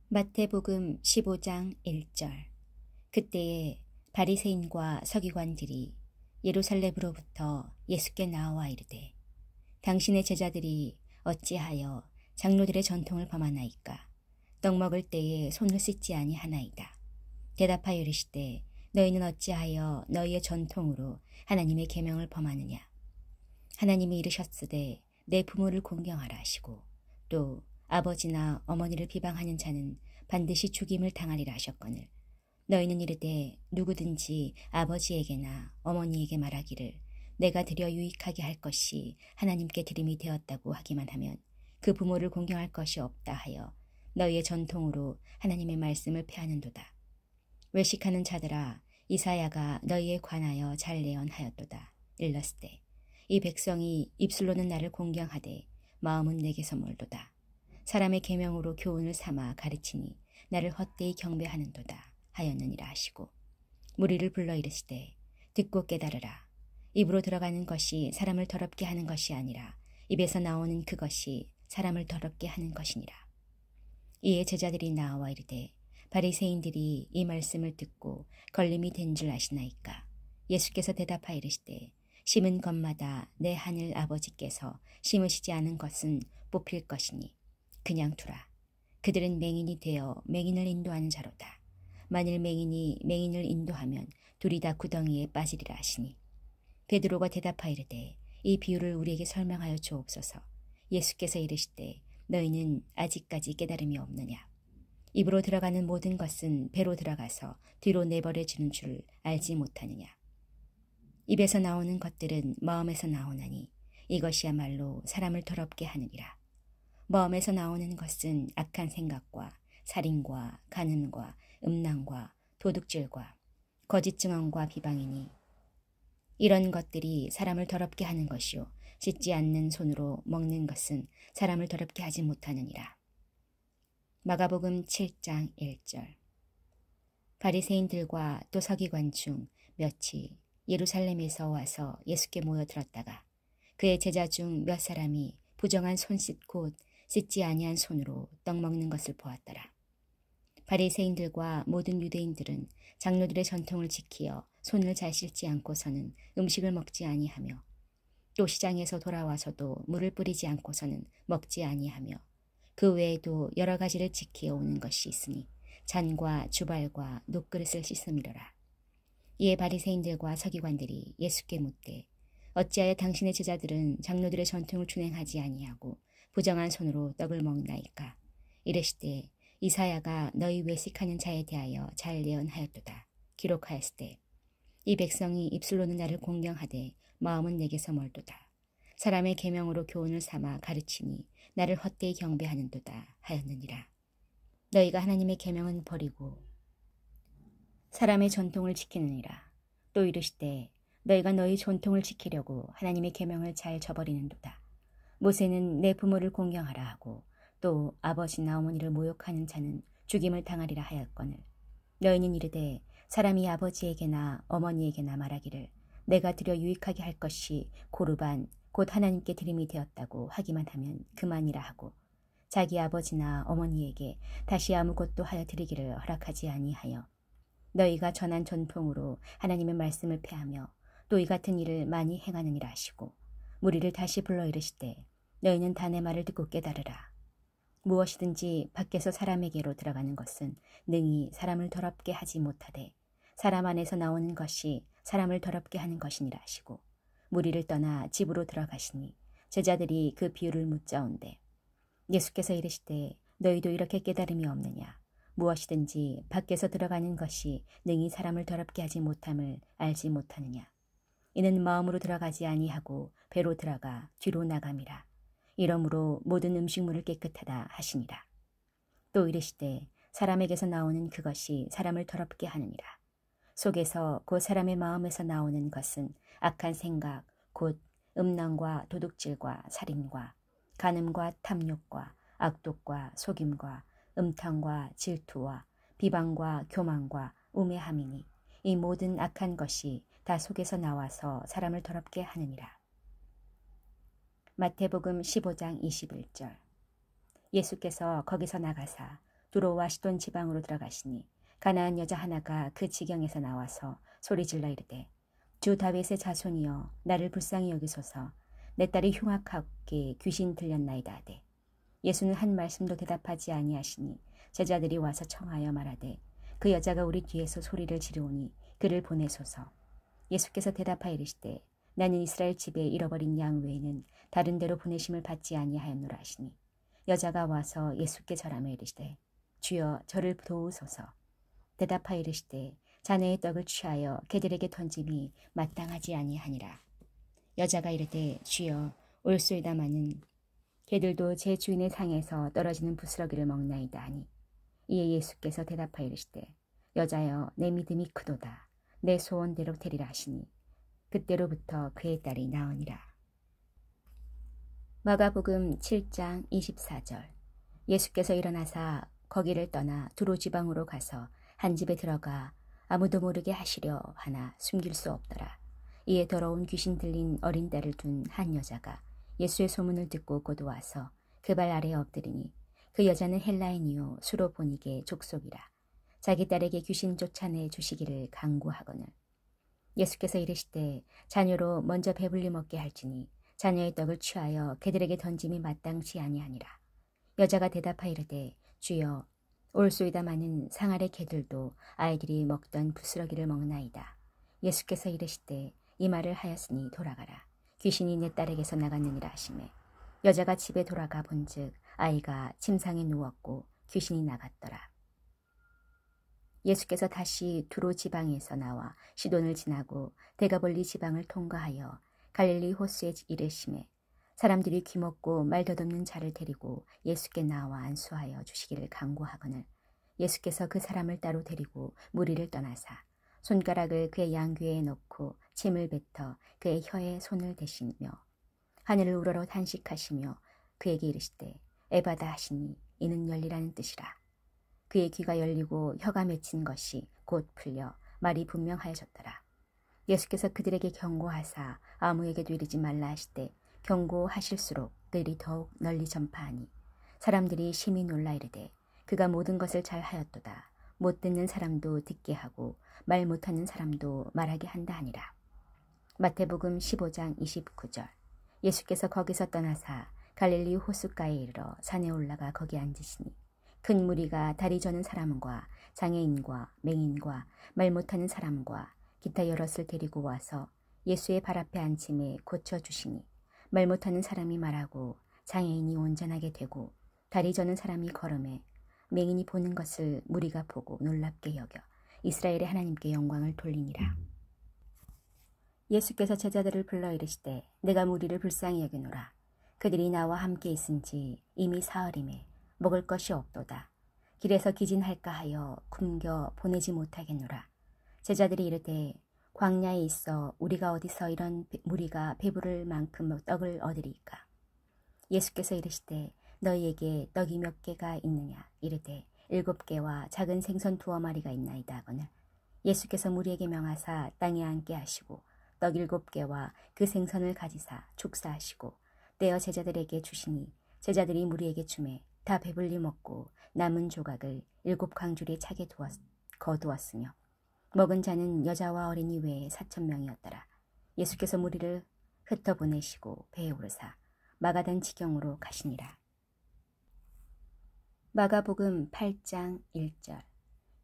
마태복음 15장 1절. 그때에 바리새인과 서기관들이 예루살렘으로부터 예수께 나와 이르되, 당신의 제자들이 어찌하여 장로들의 전통을 범하나이까? 떡 먹을 때에 손을 씻지 아니하나이다. 대답하여 이르시되, 너희는 어찌하여 너희의 전통으로 하나님의 계명을 범하느냐? 하나님이 이르셨으되 내 부모를 공경하라 하시고, 또 아버지나 어머니를 비방하는 자는 반드시 죽임을 당하리라 하셨거늘, 너희는 이르되 누구든지 아버지에게나 어머니에게 말하기를 내가 드려 유익하게 할 것이 하나님께 드림이 되었다고 하기만 하면 그 부모를 공경할 것이 없다 하여 너희의 전통으로 하나님의 말씀을 폐하는도다. 외식하는 자들아, 이사야가 너희에 관하여 잘 예언하였도다. 일렀으되 이 백성이 입술로는 나를 공경하되 마음은 내게서 멀도다. 사람의 계명으로 교훈을 삼아 가르치니 나를 헛되이 경배하는도다 하였느니라 하시고, 무리를 불러 이르시되 듣고 깨달으라. 입으로 들어가는 것이 사람을 더럽게 하는 것이 아니라 입에서 나오는 그것이 사람을 더럽게 하는 것이니라. 이에 제자들이 나와 이르되, 바리새인들이 이 말씀을 듣고 걸림이 된 줄 아시나이까? 예수께서 대답하여 이르시되, 심은 것마다 내 하늘 아버지께서 심으시지 않은 것은 뽑힐 것이니 그냥 두라. 그들은 맹인이 되어 맹인을 인도하는 자로다. 만일 맹인이 맹인을 인도하면 둘이 다 구덩이에 빠지리라 하시니, 베드로가 대답하여 이르되 이 비유를 우리에게 설명하여 주옵소서. 예수께서 이르시되 너희는 아직까지 깨달음이 없느냐? 입으로 들어가는 모든 것은 배로 들어가서 뒤로 내버려지는 줄 알지 못하느냐? 입에서 나오는 것들은 마음에서 나오나니 이것이야말로 사람을 더럽게 하느니라. 마음에서 나오는 것은 악한 생각과 살인과 간음과 음란과 도둑질과 거짓 증언과 비방이니, 이런 것들이 사람을 더럽게 하는 것이요 씻지 않는 손으로 먹는 것은 사람을 더럽게 하지 못하느니라. 마가복음 7장 1절. 바리새인들과 또 서기관 중 몇이 예루살렘에서 와서 예수께 모여들었다가 그의 제자 중 몇 사람이 부정한 손짓 곧 씻지 아니한 손으로 떡 먹는 것을 보았더라. 바리새인들과 모든 유대인들은 장로들의 전통을 지키어 손을 잘 씻지 않고서는 음식을 먹지 아니하며, 또 시장에서 돌아와서도 물을 뿌리지 않고서는 먹지 아니하며, 그 외에도 여러 가지를 지키어 오는 것이 있으니 잔과 주발과 녹그릇을 씻음이로라. 이에 바리새인들과 서기관들이 예수께 묻되, 어찌하여 당신의 제자들은 장로들의 전통을 준행하지 아니하고 부정한 손으로 떡을 먹나이까? 이르시되 이사야가 너희 외식하는 자에 대하여 잘 예언하였도다. 기록하였으되 이 백성이 입술로는 나를 공경하되 마음은 내게서 멀도다. 사람의 계명으로 교훈을 삼아 가르치니 나를 헛되이 경배하는도다 하였느니라. 너희가 하나님의 계명은 버리고 사람의 전통을 지키느니라. 또 이르시되 너희가 너희 전통을 지키려고 하나님의 계명을 잘 저버리는도다. 모세는 내 부모를 공경하라 하고 또 아버지나 어머니를 모욕하는 자는 죽임을 당하리라 하였거늘, 너희는 이르되 사람이 아버지에게나 어머니에게나 말하기를 내가 드려 유익하게 할 것이 고르반 곧 하나님께 드림이 되었다고 하기만 하면 그만이라 하고, 자기 아버지나 어머니에게 다시 아무것도 하여 드리기를 허락하지 아니하여 너희가 전한 전통으로 하나님의 말씀을 폐하며 또 이 같은 일을 많이 행하느니라 하시고, 무리를 다시 불러 이르시되 너희는 다 내 말을 듣고 깨달으라. 무엇이든지 밖에서 사람에게로 들어가는 것은 능히 사람을 더럽게 하지 못하되 사람 안에서 나오는 것이 사람을 더럽게 하는 것이니라 하시고, 무리를 떠나 집으로 들어가시니 제자들이 그 비유를 묻자온대, 예수께서 이르시되 너희도 이렇게 깨달음이 없느냐? 무엇이든지 밖에서 들어가는 것이 능히 사람을 더럽게 하지 못함을 알지 못하느냐? 이는 마음으로 들어가지 아니하고 배로 들어가 뒤로 나감이라. 이러므로 모든 음식물을 깨끗하다 하시니라. 또 이르시되 사람에게서 나오는 그것이 사람을 더럽게 하느니라. 속에서 곧 사람의 마음에서 나오는 것은 악한 생각 곧 음란과 도둑질과 살인과 간음과 탐욕과 악독과 속임과 음탕과 질투와 비방과 교만과 우매함이니, 이 모든 악한 것이 다 속에서 나와서 사람을 더럽게 하느니라. 마태복음 15장 21절. 예수께서 거기서 나가사 두로와 시돈 지방으로 들어가시니 가나안 여자 하나가 그 지경에서 나와서 소리질러 이르되 주 다윗의 자손이여 나를 불쌍히 여기소서 내 딸이 흉악하게 귀신 들렸나이다 하되 예수는 한 말씀도 대답하지 아니하시니 제자들이 와서 청하여 말하되 그 여자가 우리 뒤에서 소리를 지르오니 그를 보내소서. 예수께서 대답하여 이르시되 나는 이스라엘 집에 잃어버린 양 외에는 다른 데로 보내심을 받지 아니하였노라 하시니 여자가 와서 예수께 절하며 이르시되 주여 저를 도우소서. 대답하여 이르시되 자네의 떡을 취하여 개들에게 던짐이 마땅하지 아니하니라. 여자가 이르되 주여 올소이다마는 개들도 제 주인의 상에서 떨어지는 부스러기를 먹나이다 하니 이에 예수께서 대답하여 이르시되 여자여 내 믿음이 크도다. 내 소원대로 되리라 하시니 그때로부터 그의 딸이 나으니라. 마가복음 7장 24절. 예수께서 일어나사 거기를 떠나 두로 지방으로 가서 한 집에 들어가 아무도 모르게 하시려 하나 숨길 수 없더라. 이에 더러운 귀신 들린 어린 딸을 둔 한 여자가 예수의 소문을 듣고 곧 와서 그 발 아래에 엎드리니 그 여자는 헬라인이요 수로보니게 족속이라. 자기 딸에게 귀신 쫓아내 주시기를 간구하거늘 예수께서 이르시되 자녀로 먼저 배불리 먹게 할지니 자녀의 떡을 취하여 개들에게 던짐이 마땅치 아니하니라. 여자가 대답하여 이르되 주여 올소이다마는 상 아래 개들도 아이들이 먹던 부스러기를 먹나이다. 예수께서 이르시되 이 말을 하였으니 돌아가라. 귀신이 내 딸에게서 나갔느니라 하시매 여자가 집에 돌아가 본즉 아이가 침상에 누웠고 귀신이 나갔더라. 예수께서 다시 두로 지방에서 나와 시돈을 지나고 데가볼리 지방을 통과하여 갈릴리 호수에 이르시매 사람들이 귀먹고 말 덧없는 자를 데리고 예수께 나와 안수하여 주시기를 간구하거늘 예수께서 그 사람을 따로 데리고 무리를 떠나사 손가락을 그의 양귀에 넣고 침을 뱉어 그의 혀에 손을 대시며 하늘을 우러러 탄식하시며 그에게 이르시되 에바다 하시니 이는 열리라는 뜻이라. 그의 귀가 열리고 혀가 맺힌 것이 곧 풀려 말이 분명하여졌더라. 예수께서 그들에게 경고하사 아무에게도 이르지 말라 하시되 경고하실수록 그들이 더욱 널리 전파하니 사람들이 심히 놀라 이르되 그가 모든 것을 잘 하였도다. 못 듣는 사람도 듣게 하고 말 못하는 사람도 말하게 한다 하니라. 마태복음 15장 29절. 예수께서 거기서 떠나사 갈릴리 호숫가에 이르러 산에 올라가 거기 앉으시니 큰 무리가 다리 저는 사람과 장애인과 맹인과 말 못하는 사람과 기타 여럿을 데리고 와서 예수의 발 앞에 앉힘에 고쳐주시니 말 못하는 사람이 말하고 장애인이 온전하게 되고 다리 저는 사람이 걸음에 맹인이 보는 것을 무리가 보고 놀랍게 여겨 이스라엘의 하나님께 영광을 돌리니라. 예수께서 제자들을 불러 이르시되 내가 무리를 불쌍히 여기노라. 그들이 나와 함께 있은지 이미 사흘임에 먹을 것이 없도다. 길에서 기진할까 하여 굶겨 보내지 못하겠노라. 제자들이 이르되 광야에 있어 우리가 어디서 이런 무리가 배부를 만큼 떡을 얻으리까. 예수께서 이르시되 너희에게 떡이 몇 개가 있느냐. 이르되 7개와 작은 생선 2마리가 있나이다 하거늘 예수께서 무리에게 명하사 땅에 앉게 하시고 떡 7개와 그 생선을 가지사 축사하시고 떼어 제자들에게 주시니 제자들이 무리에게 주매 다 배불리 먹고 남은 조각을 7광줄에 차게 거두었으며 먹은 자는 여자와 어린이 외에 4,000명이었더라. 예수께서 무리를 흩어보내시고 배에 오르사 마가단 지경으로 가시니라. 마가복음 8장 1절.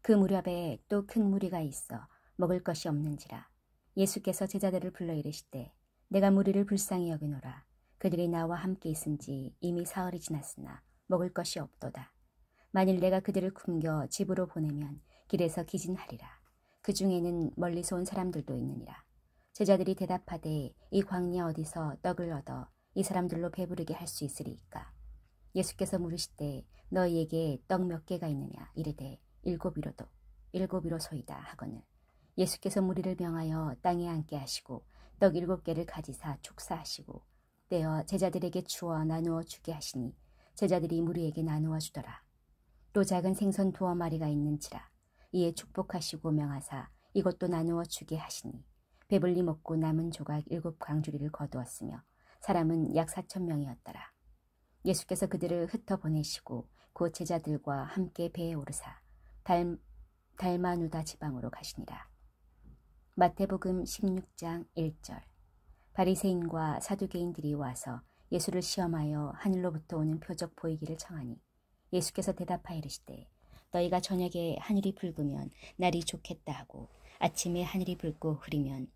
그 무렵에 또 큰 무리가 있어 먹을 것이 없는지라. 예수께서 제자들을 불러 이르시되 내가 무리를 불쌍히 여기노라. 그들이 나와 함께 있은지 이미 사흘이 지났으나 먹을 것이 없도다. 만일 내가 그들을 굶겨 집으로 보내면 길에서 기진하리라. 그 중에는 멀리서 온 사람들도 있느니라. 제자들이 대답하되 이 광야 어디서 떡을 얻어 이 사람들로 배부르게 할 수 있으리이까. 예수께서 물으시되 너희에게 떡 몇 개가 있느냐. 이르되 7이로소이다 하거늘 예수께서 무리를 명하여 땅에 앉게 하시고 떡 7개를 가지사 축사하시고 떼어 제자들에게 주어 나누어 주게 하시니 제자들이 무리에게 나누어 주더라. 또 작은 생선 2마리가 있는지라. 이에 축복하시고 명하사 이것도 나누어 주게 하시니 배불리 먹고 남은 조각 7광주리를 거두었으며 사람은 약 4,000명이었더라. 예수께서 그들을 흩어보내시고 곧 제자들과 함께 배에 오르사 달마누다 지방으로 가시니라. 마태복음 16장 1절. 바리새인과 사두개인들이 와서 예수를 시험하여 하늘로부터 오는 표적 보이기를 청하니 예수께서 대답하여 이르시되 너희가 저녁에 하늘이 붉으면 날이 좋겠다 하고 아침에 하늘이 붉고 흐리면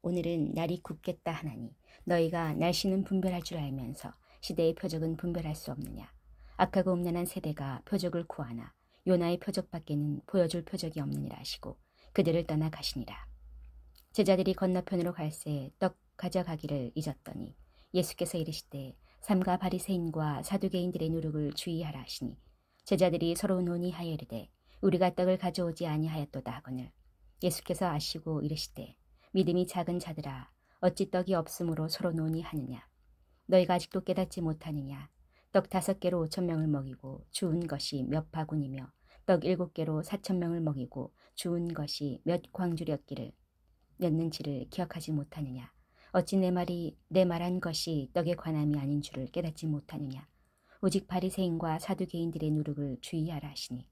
오늘은 날이 굽겠다 하나니 너희가 날씨는 분별할 줄 알면서 시대의 표적은 분별할 수 없느냐. 악하고 음란한 세대가 표적을 구하나 요나의 표적밖에는 보여줄 표적이 없느니라 하시고 그들을 떠나 가시니라. 제자들이 건너편으로 갈새 떡 가져가기를 잊었더니 예수께서 이르시되 삼가 바리새인과 사두개인들의 누룩을 주의하라 하시니 제자들이 서로 논의하여 이르되 우리가 떡을 가져오지 아니하였도다 하거늘 예수께서 아시고 이르시되 믿음이 작은 자들아 어찌 떡이 없으므로 서로 논의하느냐. 너희가 아직도 깨닫지 못하느냐. 떡 5개로 5,000명을 먹이고 주운 것이 몇 바구니며 떡 7개로 4,000명을 먹이고 주운 것이 몇 광주렸는지를 기억하지 못하느냐. 어찌 내 말한 것이 떡에 관함이 아닌 줄을 깨닫지 못하느냐. 오직 바리새인과 사두개인들의 누룩을 주의하라 하시니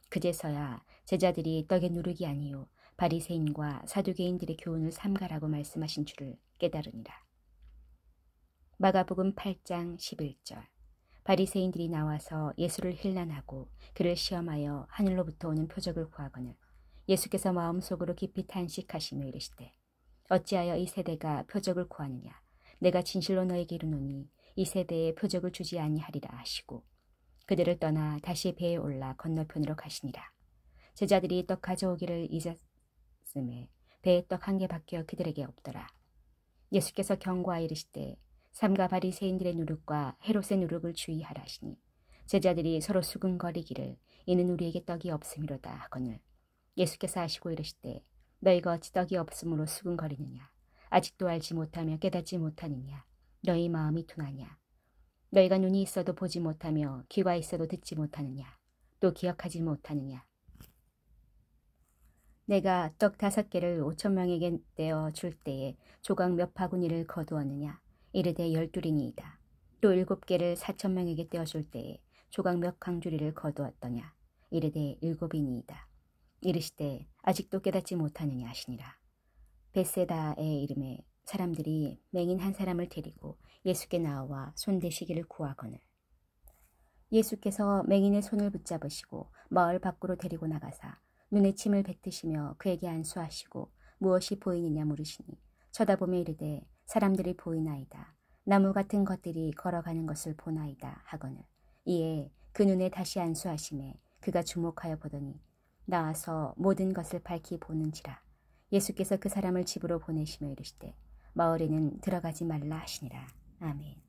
그제서야 제자들이 떡의 누룩이 아니요 바리새인과 사두개인들의 교훈을 삼가라고 말씀하신 줄을 깨달으니라. 마가복음 8장 11절. 바리새인들이 나와서 예수를 힐난하고 그를 시험하여 하늘로부터 오는 표적을 구하거늘 예수께서 마음속으로 깊이 탄식하시며 이르시되 어찌하여 이 세대가 표적을 구하느냐. 내가 진실로 너에게 이르노니 이 세대에 표적을 주지 아니하리라 하시고 그들을 떠나 다시 배에 올라 건너편으로 가시니라. 제자들이 떡 가져오기를 잊었음에 배에 떡 1개밖에 그들에게 없더라. 예수께서 경고하여 이르시되 삼가 바리새인들의 누룩과 헤롯의 누룩을 주의하라 하시니 제자들이 서로 수근거리기를 이는 우리에게 떡이 없음이로다 하거늘 예수께서 아시고 이르시되 너희가 어찌 떡이 없음으로 수근거리느냐. 아직도 알지 못하며 깨닫지 못하느냐. 너희 마음이 둔하냐. 너희가 눈이 있어도 보지 못하며 귀가 있어도 듣지 못하느냐. 또 기억하지 못하느냐. 내가 떡 5개를 5,000명에게 떼어 줄 때에 조각 몇 바구니를 거두었느냐. 이르되 12링이이다. 또 7개를 4,000명에게 떼어줄 때에 조각 몇 광주리를 거두었더냐. 이르되 7이니이다. 이르시되 아직도 깨닫지 못하느냐 하시니라. 벳세다의 이름에 사람들이 맹인 한 사람을 데리고 예수께 나와 손대시기를 구하거늘 예수께서 맹인의 손을 붙잡으시고 마을 밖으로 데리고 나가사 눈에 침을 뱉으시며 그에게 안수하시고 무엇이 보이느냐 물으시니 쳐다보며 이르되 사람들이 보이나이다. 나무 같은 것들이 걸어가는 것을 보나이다 하거늘 이에 그 눈에 다시 안수하심에 그가 주목하여 보더니 나와서 모든 것을 밝히 보는지라. 예수께서 그 사람을 집으로 보내시며 이르시되 마을에는 들어가지 말라 하시니라. 아멘.